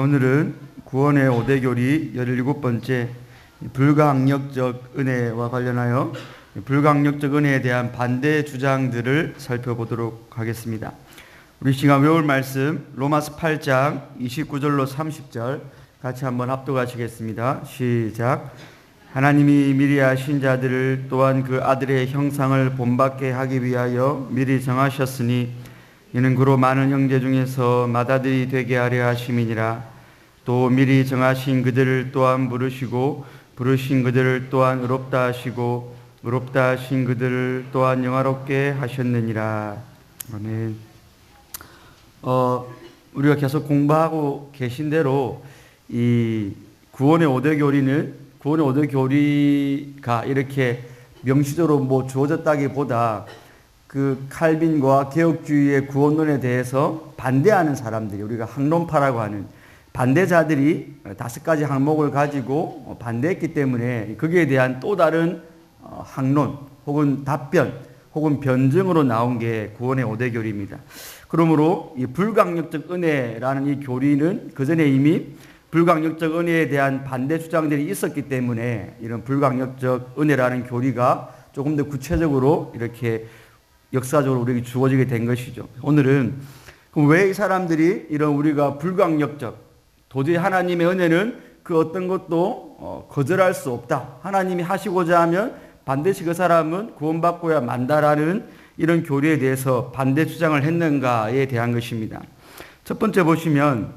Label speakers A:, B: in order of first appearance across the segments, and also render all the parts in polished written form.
A: 오늘은 구원의 5대 교리 17번째 불가항력적 은혜와 관련하여 불가항력적 은혜에 대한 반대 주장들을 살펴보도록 하겠습니다. 우리 시간 외울 말씀 로마서 8장 29절로 30절 같이 한번 합독하시겠습니다. 시작. 하나님이 미리 하신 자들을 또한 그 아들의 형상을 본받게 하기 위하여 미리 정하셨으니 이는 그로 많은 형제 중에서 맏아들이 되게 하려 하심이니라. 또 미리 정하신 그들을 또한 부르시고 부르신 그들을 또한 의롭다 하시고 의롭다 하신 그들을 또한 영화롭게 하셨느니라. 아멘. 우리가 계속 공부하고 계신 대로 이 구원의 5대 교리는 구원의 5대 교리가 이렇게 명시적으로 주어졌다기보다 그 칼빈과 개혁주의의 구원론에 대해서 반대하는 사람들이 우리가 항론파라고 하는 반대자들이 5가지 항목을 가지고 반대했기 때문에 거기에 대한 또 다른 항론 혹은 답변 혹은 변증으로 나온 게 구원의 5대 교리입니다. 그러므로 이 불강력적 은혜라는 이 교리는 그전에 이미 불강력적 은혜에 대한 반대 주장들이 있었기 때문에 이런 불강력적 은혜라는 교리가 조금 더 구체적으로 이렇게 역사적으로 우리에게 주어지게 된 것이죠. 오늘은 왜 이 사람들이 이런 우리가 불강력적 도저히 하나님의 은혜는 그 어떤 것도 거절할 수 없다. 하나님이 하시고자 하면 반드시 그 사람은 구원받고야 만다라는 이런 교리에 대해서 반대 주장을 했는가에 대한 것입니다. 첫 번째 보시면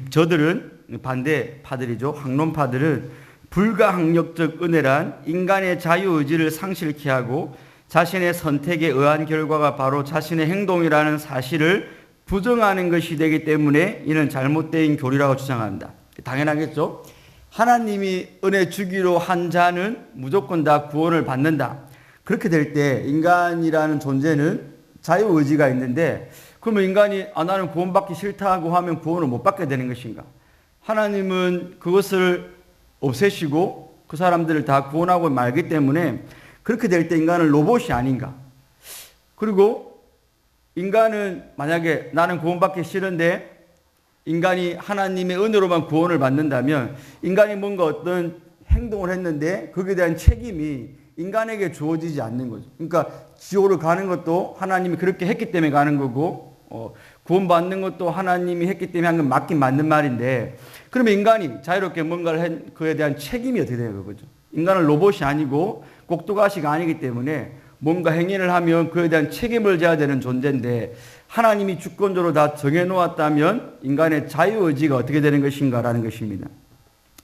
A: 저들은 반대파들이죠. 항론파들은 불가항력적 은혜란 인간의 자유의지를 상실케 하고 자신의 선택에 의한 결과가 바로 자신의 행동이라는 사실을 부정하는 것이 되기 때문에 이는 잘못된 교리라고 주장한다. 당연하겠죠. 하나님이 은혜 주기로 한 자는 무조건 다 구원을 받는다. 그렇게 될 때 인간이라는 존재는 자유의지가 있는데 그러면 인간이 나는 구원받기 싫다고 하면 구원을 못 받게 되는 것인가? 하나님은 그것을 없애시고 그 사람들을 다 구원하고 말기 때문에 그렇게 될 때 인간은 로봇이 아닌가? 그리고 인간은 만약에 나는 구원받기 싫은데 인간이 하나님의 은혜로만 구원을 받는다면 인간이 뭔가 어떤 행동을 했는데 거기에 대한 책임이 인간에게 주어지지 않는 거죠. 그러니까 지옥으로 가는 것도 하나님이 그렇게 했기 때문에 가는 거고 구원받는 것도 하나님이 했기 때문에 한 건 맞긴 맞는 말인데 그러면 인간이 자유롭게 뭔가를 한 그에 대한 책임이 어떻게 되는 거죠? 인간은 로봇이 아니고 꼭두가시가 아니기 때문에 뭔가 행위를 하면 그에 대한 책임을 져야 되는 존재인데 하나님이 주권적으로 다 정해놓았다면 인간의 자유의지가 어떻게 되는 것인가라는 것입니다.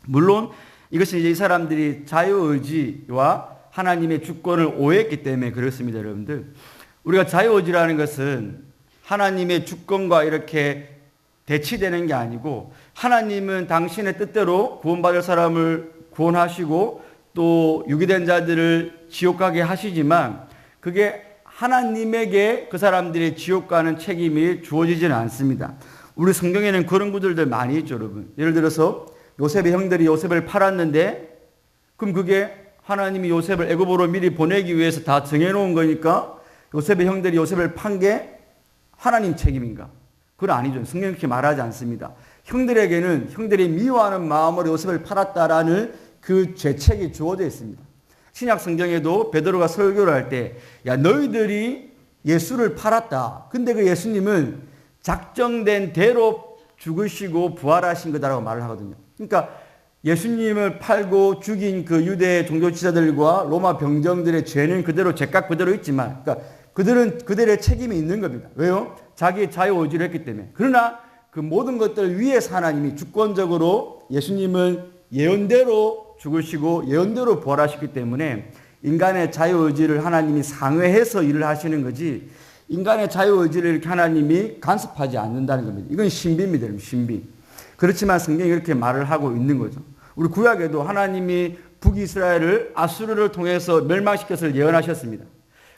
A: 물론 이것은 이제 이 사람들이 자유의지와 하나님의 주권을 오해했기 때문에 그렇습니다, 여러분들. 우리가 자유의지라는 것은 하나님의 주권과 이렇게 대치되는 게 아니고 하나님은 당신의 뜻대로 구원받을 사람을 구원하시고 또 유기된 자들을 지옥 가게 하시지만 그게 하나님에게 그 사람들이 지옥 가는 책임이 주어지지는 않습니다. 우리 성경에는 그런 구절들 많이 있죠, 여러분. 예를 들어서 요셉의 형들이 요셉을 팔았는데 그럼 그게 하나님이 요셉을 애굽으로 미리 보내기 위해서 다 정해놓은 거니까 요셉의 형들이 요셉을 판 게 하나님 책임인가? 그건 아니죠. 성경이 그렇게 말하지 않습니다. 형들에게는 형들이 미워하는 마음으로 요셉을 팔았다라는 그 죄책이 주어져 있습니다. 신약 성경에도 베드로가 설교를 할 때 야 너희들이 예수를 팔았다. 근데 그 예수님은 작정된 대로 죽으시고 부활하신 거다라고 말을 하거든요. 그러니까 예수님을 팔고 죽인 그 유대 종교 지도자들과 로마 병정들의 죄는 그대로 죄값 그대로 있지만 그러니까 그들은 그들의 책임이 있는 겁니다. 왜요? 자기의 자유의지를 했기 때문에. 그러나 그 모든 것들 위에서 하나님이 주권적으로 예수님은 예언대로 죽으시고 예언대로 부활하셨기 때문에 인간의 자유의지를 하나님이 상회해서 일을 하시는 거지 인간의 자유의지를 이렇게 하나님이 간섭하지 않는다는 겁니다. 이건 신비입니다. 신비. 그렇지만 성경이 이렇게 말을 하고 있는 거죠. 우리 구약에도 하나님이 북이스라엘을 아수르를 통해서 멸망시켰을 예언하셨습니다.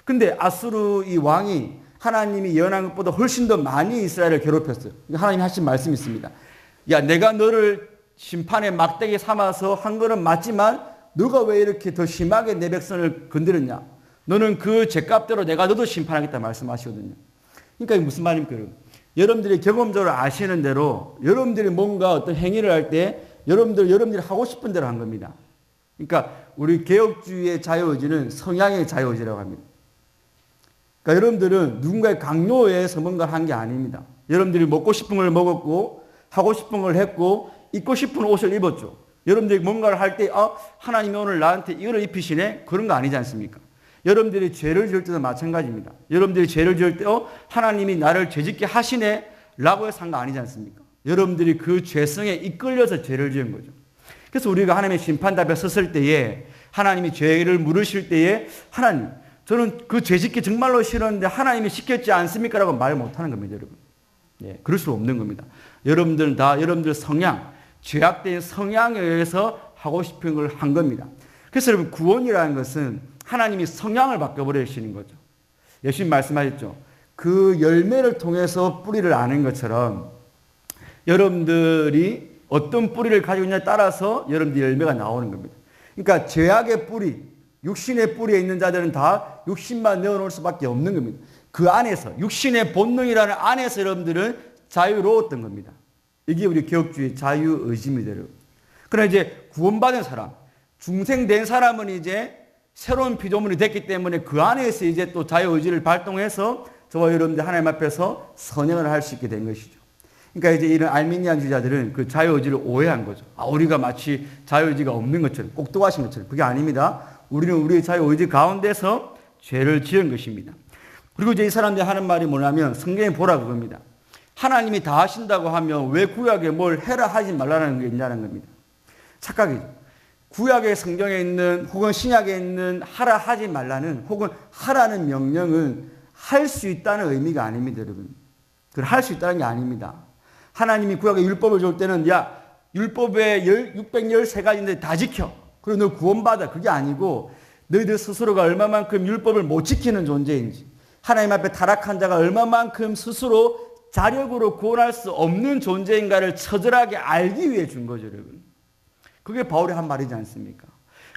A: 근데 아수르 이 왕이 하나님이 예언한 것보다 훨씬 더 많이 이스라엘을 괴롭혔어요. 하나님이 하신 말씀이 있습니다. 야 내가 너를 심판의 막대기 삼아서 한 거는 맞지만 너가 왜 이렇게 더 심하게 내 백성을 건드렸냐? 너는 그 죄값대로 내가 너도 심판하겠다 말씀하시거든요. 그러니까 무슨 말입니까? 여러분들이 경험적으로 아시는 대로 여러분들이 뭔가 어떤 행위를 할 때 여러분들이 하고 싶은 대로 한 겁니다. 그러니까 우리 개혁주의의 자유의지는 성향의 자유의지라고 합니다. 그러니까 여러분들은 누군가의 강요에 의해서 뭔가를 한 게 아닙니다. 여러분들이 먹고 싶은 걸 먹었고 하고 싶은 걸 했고 입고 싶은 옷을 입었죠. 여러분들이 뭔가를 할 때 하나님이 오늘 나한테 이걸 입히시네? 그런 거 아니지 않습니까? 여러분들이 죄를 지을 때도 마찬가지입니다. 여러분들이 죄를 지을 때 하나님이 나를 죄짓게 하시네? 라고 해서 한 거 아니지 않습니까? 여러분들이 그 죄성에 이끌려서 죄를 지은 거죠. 그래서 우리가 하나님의 심판대 앞에 섰을 때에 하나님이 죄를 물으실 때에 하나님, 저는 그 죄짓기 정말로 싫었는데 하나님이 시켰지 않습니까? 라고 말 못하는 겁니다, 여러분. 예, 그럴 수 없는 겁니다. 여러분들은 다 여러분들 성향, 죄악된 성향에 의해서 하고 싶은 걸 한 겁니다. 그래서 여러분 구원이라는 것은 하나님이 성향을 바꿔버리시는 거죠. 예수님 말씀하셨죠. 그 열매를 통해서 뿌리를 아는 것처럼 여러분들이 어떤 뿌리를 가지고 있냐에 따라서 여러분들 열매가 나오는 겁니다. 그러니까 죄악의 뿌리, 육신의 뿌리에 있는 자들은 다 육신만 내어놓을 수밖에 없는 겁니다. 그 안에서 육신의 본능이라는 안에서 여러분들은 자유로웠던 겁니다. 이게 우리 개혁주의 자유의지입니다, 여러분. 그러나 이제 구원받은 사람, 중생된 사람은 이제 새로운 피조물이 됐기 때문에 그 안에서 이제 또 자유의지를 발동해서 저와 여러분들 하나님 앞에서 선행을 할 수 있게 된 것이죠. 그러니까 이제 이런 알미니안주의자들은 그 자유의지를 오해한 거죠. 우리가 마치 자유의지가 없는 것처럼, 꼭두가신 것처럼. 그게 아닙니다. 우리는 우리의 자유의지 가운데서 죄를 지은 것입니다. 그리고 이제 이 사람들이 하는 말이 뭐냐면 성경에 보라 그겁니다. 하나님이 다 하신다고 하면 왜 구약에 뭘 해라 하지 말라는 게 있냐는 겁니다. 착각이죠. 구약의 성경에 있는 혹은 신약에 있는 하라 하지 말라는 혹은 하라는 명령은 할 수 있다는 의미가 아닙니다, 여러분. 그걸 할 수 있다는 게 아닙니다. 하나님이 구약의 율법을 줄 때는 율법의 613가지인데 다 지켜. 그리고 너 구원받아. 그게 아니고 너희들 스스로가 얼마만큼 율법을 못 지키는 존재인지 하나님 앞에 타락한 자가 얼마만큼 스스로 자력으로 구원할 수 없는 존재인가를 처절하게 알기 위해 준 거죠, 여러분. 그게 바울이 한 말이지 않습니까?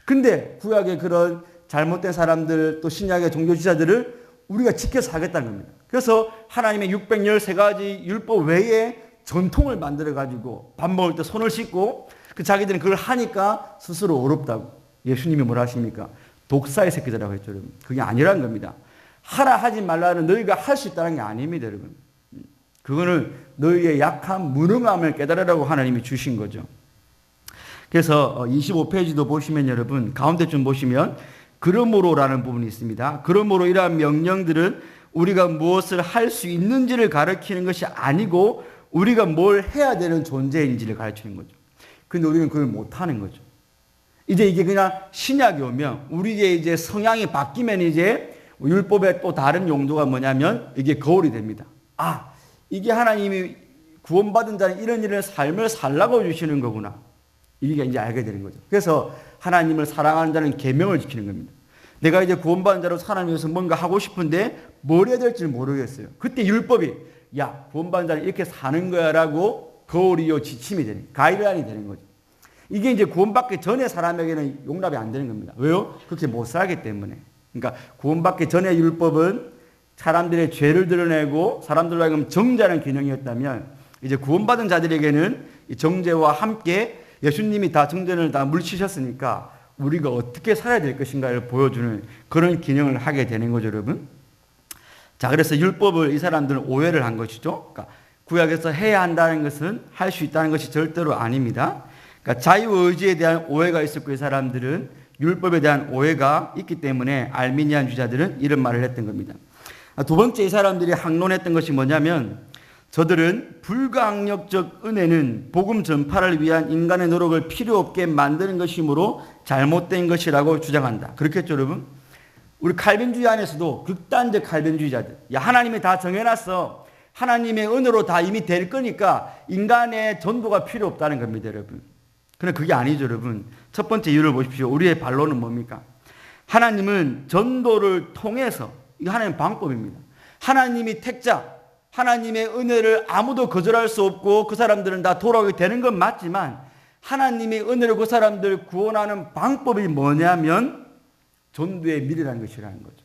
A: 근데 구약의 그런 잘못된 사람들 또 신약의 종교지자들을 우리가 지켜서 하겠다는 겁니다. 그래서 하나님의 613가지 율법 외에 전통을 만들어가지고 밥 먹을 때 손을 씻고 자기들은 그걸 하니까 스스로 어렵다고. 예수님이 뭐라 하십니까? 독사의 새끼들이라고 했죠, 여러분. 그게 아니라는 겁니다. 하라 하지 말라는 너희가 할 수 있다는 게 아닙니다, 여러분. 그거는 너희의 약한 무능함을 깨달으라고 하나님이 주신 거죠. 그래서 25페이지도 보시면 여러분 가운데 좀 보시면 그러므로라는 부분이 있습니다. 그러므로 이러한 명령들은 우리가 무엇을 할 수 있는지를 가르치는 것이 아니고 우리가 뭘 해야 되는 존재인지를 가르치는 거죠. 근데 우리는 그걸 못하는 거죠. 이제 이게 그냥 신약이 오면 우리의 이제 성향이 바뀌면 이제 율법의 또 다른 용도가 뭐냐면 이게 거울이 됩니다. 이게 하나님이 구원받은 자는 이런 삶을 살라고 주시는 거구나. 이게 이제 알게 되는 거죠. 그래서 하나님을 사랑하는 자는 계명을 지키는 겁니다. 내가 이제 구원받은 자로 하나님 위해서 뭔가 하고 싶은데 뭘 해야 될지 모르겠어요. 그때 율법이 구원받은 자는 이렇게 사는 거야 라고 거울이요 지침이 되는, 가이드라인이 되는 거죠. 이게 이제 구원받기 전에 사람에게는 용납이 안 되는 겁니다. 왜요? 그렇게 못 살기 때문에. 그러니까 구원받기 전에 율법은 사람들의 죄를 드러내고 사람들로 하여금 정죄하는 기능이었다면 이제 구원받은 자들에게는 이 정죄와 함께 예수님이 다 정죄를 다 물리치셨으니까 우리가 어떻게 살아야 될 것인가를 보여주는 그런 기능을 하게 되는 거죠, 여러분. 자, 그래서 율법을 이 사람들은 오해를 한 것이죠. 그러니까 구약에서 해야 한다는 것은 할 수 있다는 것이 절대로 아닙니다. 그러니까 자유의지에 대한 오해가 있었고 이 사람들은 율법에 대한 오해가 있기 때문에 알미니안 주자들은 이런 말을 했던 겁니다. 두 번째 이 사람들이 항론했던 것이 뭐냐면 저들은 불가항력적 은혜는 복음 전파를 위한 인간의 노력을 필요 없게 만드는 것이므로 잘못된 것이라고 주장한다. 그렇겠죠, 여러분? 우리 칼빈주의 안에서도 극단적 칼빈주의자들. 하나님이 다 정해놨어. 하나님의 은혜로 다 이미 될 거니까 인간의 전도가 필요 없다는 겁니다, 여러분. 그런데 그게 아니죠, 여러분. 첫 번째 이유를 보십시오. 우리의 반론은 뭡니까? 하나님은 전도를 통해서, 이거 하나님의 방법입니다. 하나님이 택자, 하나님의 은혜를 아무도 거절할 수 없고 그 사람들은 다 돌아오게 되는 건 맞지만 하나님의 은혜로 그 사람들을 구원하는 방법이 뭐냐면 전도의 미래라는 것이라는 거죠.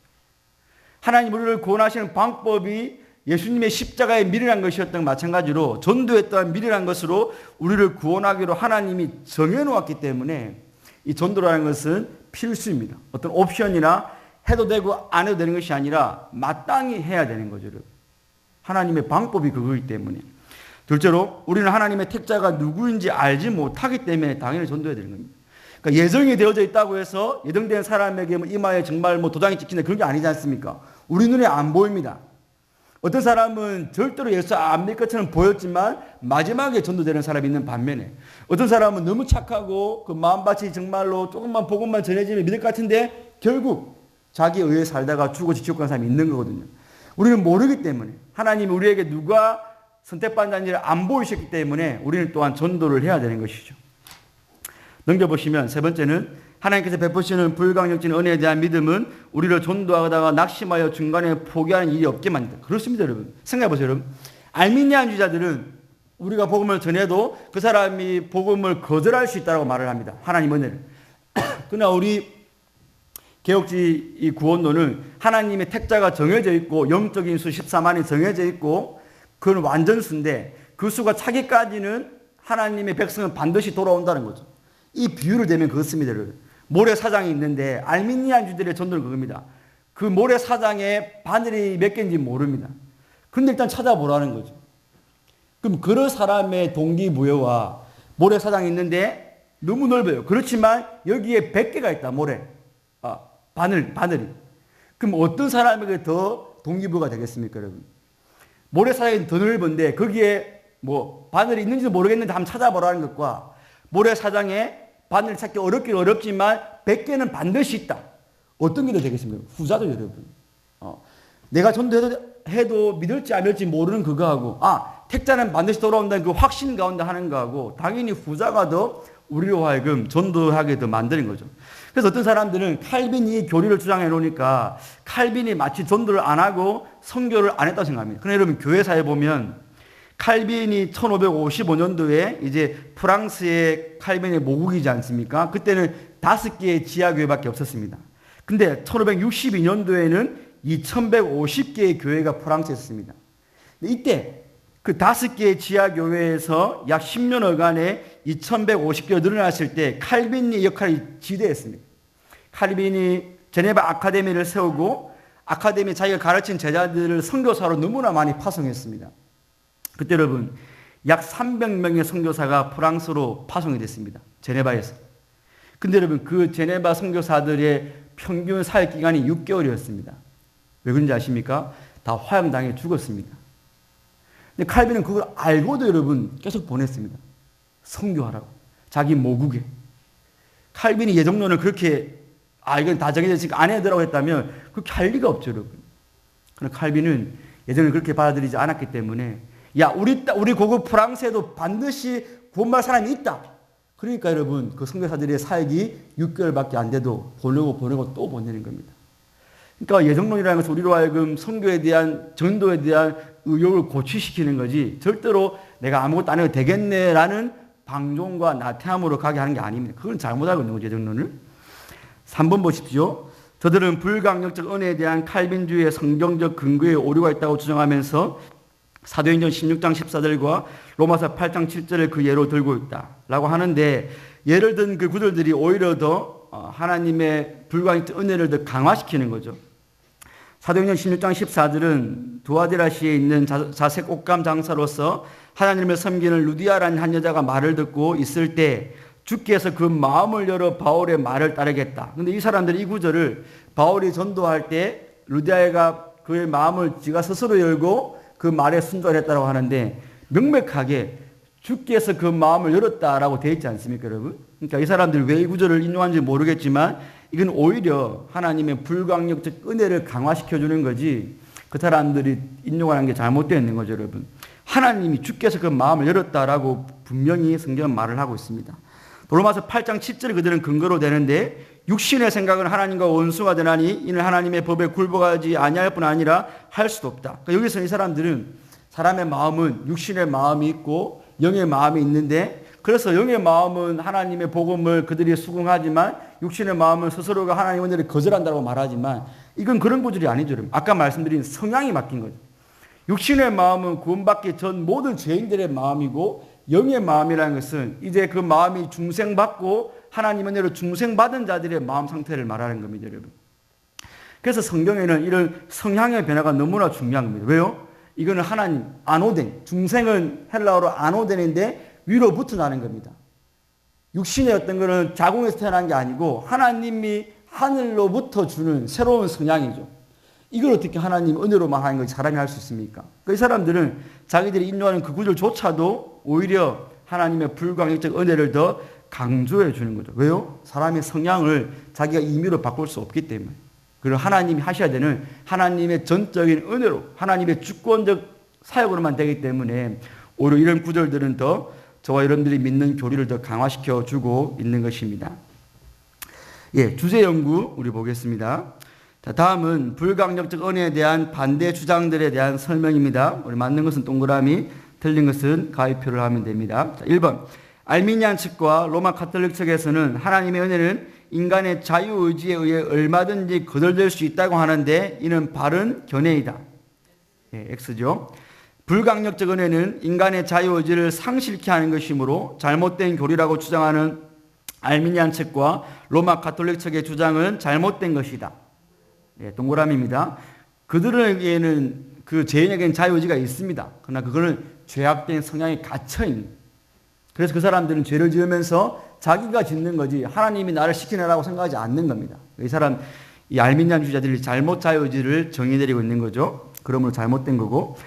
A: 하나님 우리를 구원하시는 방법이 예수님의 십자가에 미련한 것이었던 마찬가지로 전도에 또한 미련한 것으로 우리를 구원하기로 하나님이 정해놓았기 때문에 이 전도라는 것은 필수입니다. 어떤 옵션이나 해도 되고 안 해도 되는 것이 아니라 마땅히 해야 되는 거죠. 하나님의 방법이 그거기 때문에. 둘째로 우리는 하나님의 택자가 누구인지 알지 못하기 때문에 당연히 전도해야 되는 겁니다. 그러니까 예정이 되어져 있다고 해서 예정된 사람에게 이마에 정말 도장이 찍히는 그런 게 아니지 않습니까? 우리 눈에 안 보입니다. 어떤 사람은 절대로 예수 안 믿을 것처럼 보였지만 마지막에 전도되는 사람이 있는 반면에 어떤 사람은 너무 착하고 그 마음밭이 정말로 조금만 복음만 전해지면 믿을 것 같은데 결국 자기에 의해 살다가 죽어 지옥 간 사람이 있는 거거든요. 우리는 모르기 때문에 하나님이 우리에게 누가 선택받는지를 안 보이셨기 때문에 우리는 또한 전도를 해야 되는 것이죠. 넘겨보시면 세 번째는 하나님께서 베푸시는 불강력진 은혜에 대한 믿음은 우리를 전도하다가 낙심하여 중간에 포기하는 일이 없게 만든다. 그렇습니다, 여러분. 생각해보세요, 여러분. 알미니안주의자들은 우리가 복음을 전해도 그 사람이 복음을 거절할 수 있다고 말을 합니다. 하나님 은혜를. 그러나 우리 개혁주의 이 구원론은 하나님의 택자가 정해져 있고 영적인 수 14만이 정해져 있고 그건 완전수인데 그 수가 차기까지는 하나님의 백성은 반드시 돌아온다는 거죠. 이 비유를 대면 그렇습니다, 여러분. 모래사장이 있는데 알미니안주들의 전도는 그겁니다. 그 모래사장에 바늘이 몇 개인지 모릅니다. 근데 일단 찾아보라는 거죠. 그럼 그런 사람의 동기부여와 모래사장이 있는데 너무 넓어요. 그렇지만 여기에 100개가 있다, 바늘이. 그럼 어떤 사람에게 더 동기부여가 되겠습니까, 여러분? 모래사장이 더 넓은데 거기에 바늘이 있는지도 모르겠는데 한번 찾아보라는 것과 모래사장에 바늘 찾기 어렵긴 어렵지만 100개는 반드시 있다. 어떤 게 더 되겠습니까? 후자죠, 여러분. 내가 전도해도 믿을지 안 믿을지 모르는 그거하고 택자는 반드시 돌아온다는 그 확신 가운데 하는 거하고 당연히 후자가 더 우리로 하여금 전도하게 더 만드는 거죠. 그래서 어떤 사람들은 칼빈이 교리를 주장해 놓으니까 칼빈이 마치 전도를 안 하고 선교를 안 했다고 생각합니다. 그러나 여러분 교회사에 보면 칼빈이 1555년도에 이제 프랑스의 칼빈의 모국이지 않습니까? 그때는 5개의 지하교회밖에 없었습니다. 근데 1562년도에는 2150개의 교회가 프랑스에 있었습니다. 이때 그 5개의 지하교회에서 약 10년여간에 2150개로 늘어났을 때 칼빈의 역할이 지대했습니다. 칼빈이 제네바 아카데미를 세우고 아카데미 자기가 가르친 제자들을 선교사로 너무나 많이 파송했습니다. 그때 여러분 약 300명의 선교사가 프랑스로 파송이 됐습니다. 제네바에서. 근데 여러분 그 제네바 선교사들의 평균 사역 기간이 6개월이었습니다. 왜 그런지 아십니까? 다 화형당해 죽었습니다. 근데 칼빈은 그걸 알고도 여러분 계속 보냈습니다. 선교하라고. 자기 모국에. 칼빈이 예정론을 그렇게 이건 다 정해졌으니까 안 해더라고 했다면 그렇게 할 리가 없죠, 여러분. 그러나 칼빈은 예정을 그렇게 받아들이지 않았기 때문에 우리 고국 프랑스에도 반드시 구원받을 사람이 있다. 그러니까 여러분 그 선교사들의 사역이 6개월밖에 안 돼도 보내고 또 보내는 겁니다. 그러니까 예정론이라는 것은 우리로 하여금 선교에 대한 전도에 대한 의욕을 고취시키는 거지 절대로 내가 아무것도 안 해도 되겠네라는 방종과 나태함으로 가게 하는 게 아닙니다. 그건 잘못하고 있는 거죠, 예정론을. 3번 보십시오. 저들은 불강력적 은혜에 대한 칼빈주의의 성경적 근거에 오류가 있다고 주장하면서 사도행전 16장 14절과 로마서 8장 7절을 그 예로 들고 있다라고 하는데 예를 든 그 구절들이 오히려 더 하나님의 불강력적 은혜를 더 강화시키는 거죠. 사도행전 16장 14절은 두아디라시에 있는 자색 옷감 장사로서 하나님을 섬기는 루디아라는 한 여자가 말을 듣고 있을 때 주께서 그 마음을 열어 바울의 말을 따르겠다. 근데 이 사람들이 이 구절을 바울이 전도할 때 루디아가 그의 마음을 지가 스스로 열고 그 말에 순종했다고 하는데 명백하게 주께서 그 마음을 열었다라고 되어 있지 않습니까, 여러분? 그러니까 이 사람들이 왜 이 구절을 인용하는지 모르겠지만 이건 오히려 하나님의 불강력적 은혜를 강화시켜주는 거지 그 사람들이 인용하는 게 잘못되어 있는 거죠, 여러분. 하나님이 주께서 그 마음을 열었다라고 분명히 성경은 말을 하고 있습니다. 로마서 8장 7절 그들은 근거로 되는데 육신의 생각은 하나님과 원수가 되나니 이는 하나님의 법에 굴복하지 아니할 뿐 아니라 할 수도 없다. 그러니까 여기서 이 사람들은 사람의 마음은 육신의 마음이 있고 영의 마음이 있는데 그래서 영의 마음은 하나님의 복음을 그들이 수긍하지만 육신의 마음은 스스로가 하나님의 은혜를 거절한다고 말하지만 이건 그런 구절이 아니죠. 아까 말씀드린 성향이 맡긴 거죠. 육신의 마음은 구원받기 전 모든 죄인들의 마음이고 영의 마음이라는 것은 이제 그 마음이 중생받고 하나님 은혜로 중생받은 자들의 마음 상태를 말하는 겁니다, 여러분. 그래서 성경에는 이런 성향의 변화가 너무나 중요한 겁니다. 왜요? 이거는 하나님, 아노덴, 중생은 헬라어로 아노덴인데 위로부터 나는 겁니다. 육신의 어떤 거는 자궁에서 태어난 게 아니고 하나님이 하늘로부터 주는 새로운 성향이죠. 이걸 어떻게 하나님 은혜로만 하는 걸 사람이 할 수 있습니까? 그 사람들은 자기들이 인도하는 그 구절조차도 오히려 하나님의 불광역적 은혜를 더 강조해 주는 거죠. 왜요? 사람의 성향을 자기가 임의로 바꿀 수 없기 때문에. 그리고 하나님이 하셔야 되는 하나님의 전적인 은혜로, 하나님의 주권적 사역으로만 되기 때문에 오히려 이런 구절들은 더 저와 여러분들이 믿는 교리를 더 강화시켜 주고 있는 것입니다. 예, 주제 연구 우리 보겠습니다. 자, 다음은 불강력적 은혜에 대한 반대 주장들에 대한 설명입니다. 우리 맞는 것은 동그라미, 틀린 것은 가위표를 하면 됩니다. 자, 1번. 알미니안 측과 로마 카톨릭 측에서는 하나님의 은혜는 인간의 자유의지에 의해 얼마든지 거절될 수 있다고 하는데 이는 바른 견해이다. 예, X죠. 불강력적 은혜는 인간의 자유의지를 상실케 하는 것이므로 잘못된 교리라고 주장하는 알미니안 측과 로마 카톨릭 측의 주장은 잘못된 것이다. 예, 동그라미입니다. 그들에게는 그 죄인에게는 자유의지가 있습니다. 그러나 그거는 죄악된 성향에 갇혀있는. 그래서 그 사람들은 죄를 지으면서 자기가 짓는 거지 하나님이 나를 시키느라고 생각하지 않는 겁니다. 이 사람, 이 알미니안 주자들이 잘못 자유의지를 정의내리고 있는 거죠. 그러므로 잘못된 거고.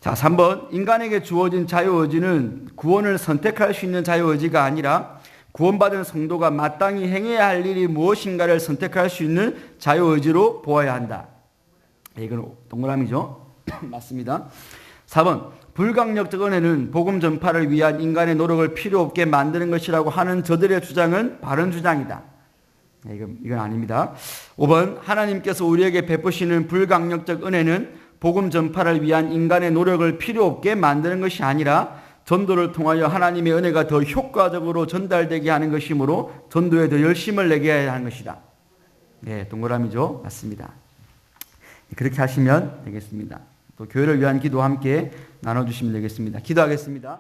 A: 자, 3번. 인간에게 주어진 자유의지는 구원을 선택할 수 있는 자유의지가 아니라 구원받은 성도가 마땅히 행해야 할 일이 무엇인가를 선택할 수 있는 자유의지로 보아야 한다. 이건 동그라미죠. 맞습니다. 4번. 불강력적 은혜는 복음 전파를 위한 인간의 노력을 필요 없게 만드는 것이라고 하는 저들의 주장은 바른 주장이다. 이건 아닙니다. 5번. 하나님께서 우리에게 베푸시는 불강력적 은혜는 복음 전파를 위한 인간의 노력을 필요 없게 만드는 것이 아니라 전도를 통하여 하나님의 은혜가 더 효과적으로 전달되게 하는 것이므로 전도에 더 열심을 내게 해야 하는 것이다. 네, 동그라미죠. 맞습니다. 그렇게 하시면 되겠습니다. 또 교회를 위한 기도 함께 나눠주시면 되겠습니다. 기도하겠습니다.